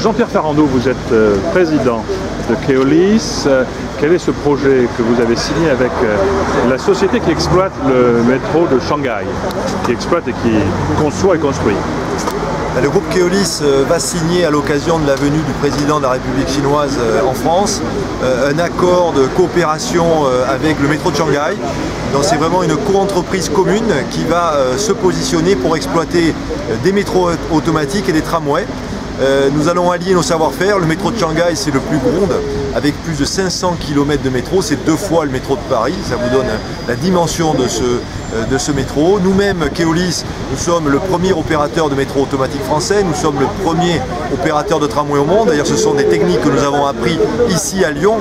Jean-Pierre Farandou, vous êtes président de Keolis. Quel est ce projet que vous avez signé avec la société qui exploite le métro de Shanghai, qui exploite et qui conçoit et construit? Le groupe Keolis va signer à l'occasion de la venue du président de la République chinoise en France un accord de coopération avec le métro de Shanghai. Donc c'est vraiment une co-entreprise commune qui va se positionner pour exploiter des métros automatiques et des tramways. Nous allons allier nos savoir-faire. Le métro de Shanghai, c'est le plus gros avec plus de 500 km de métro. C'est 2 fois le métro de Paris. Ça vous donne la dimension de ce métro. Nous-mêmes, Keolis, nous sommes le premier opérateur de métro automatique français. Nous sommes le premier opérateur de tramway au monde. D'ailleurs, ce sont des techniques que nous avons appris ici à Lyon,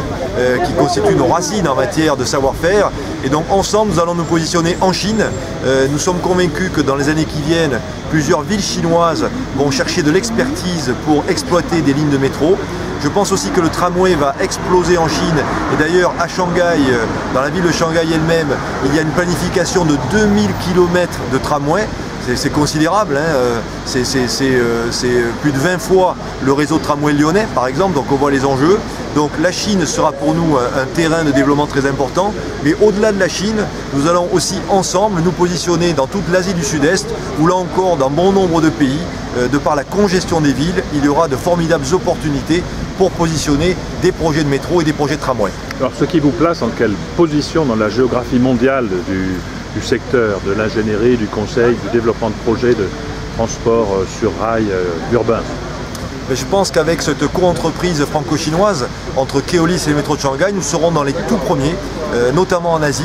qui constituent nos racines en matière de savoir-faire. Et donc, ensemble, nous allons nous positionner en Chine. Nous sommes convaincus que dans les années qui viennent, plusieurs villes chinoises vont chercher de l'expertise pour exploiter des lignes de métro. Je pense aussi que le tramway va exploser en Chine. Et d'ailleurs, à Shanghai, dans la ville de Shanghai elle-même, il y a une planification de 2000 km de tramway. C'est considérable, hein. C'est plus de 20 fois le réseau de tramway lyonnais, par exemple, donc on voit les enjeux. Donc la Chine sera pour nous un terrain de développement très important, mais au-delà de la Chine, nous allons aussi ensemble nous positionner dans toute l'Asie du Sud-Est, où là encore, dans bon nombre de pays, de par la congestion des villes, il y aura de formidables opportunités pour positionner des projets de métro et des projets de tramway. Alors ce qui vous place en quelle position dans la géographie mondiale du secteur de l'ingénierie, du conseil, du développement de projets de transport sur rail urbain? Je pense qu'avec cette co-entreprise franco-chinoise entre Keolis et le métro de Shanghai, nous serons dans les tout premiers, notamment en Asie.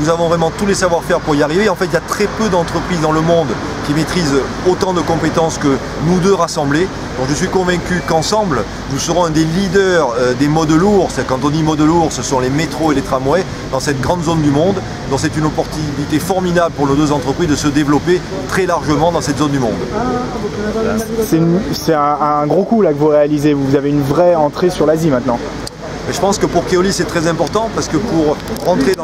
Nous avons vraiment tous les savoir-faire pour y arriver. En fait, il y a très peu d'entreprises dans le monde qui maîtrisent autant de compétences que nous deux rassemblés. Donc je suis convaincu qu'ensemble, nous serons un des leaders des modes lourds. Quand on dit modes lourds, ce sont les métros et les tramways dans cette grande zone du monde. Donc c'est une opportunité formidable pour nos deux entreprises de se développer très largement dans cette zone du monde. C'est un gros coup là que vous réalisez. Vous avez une vraie entrée sur l'Asie maintenant. Mais je pense que pour Keolis, c'est très important parce que pour rentrer dans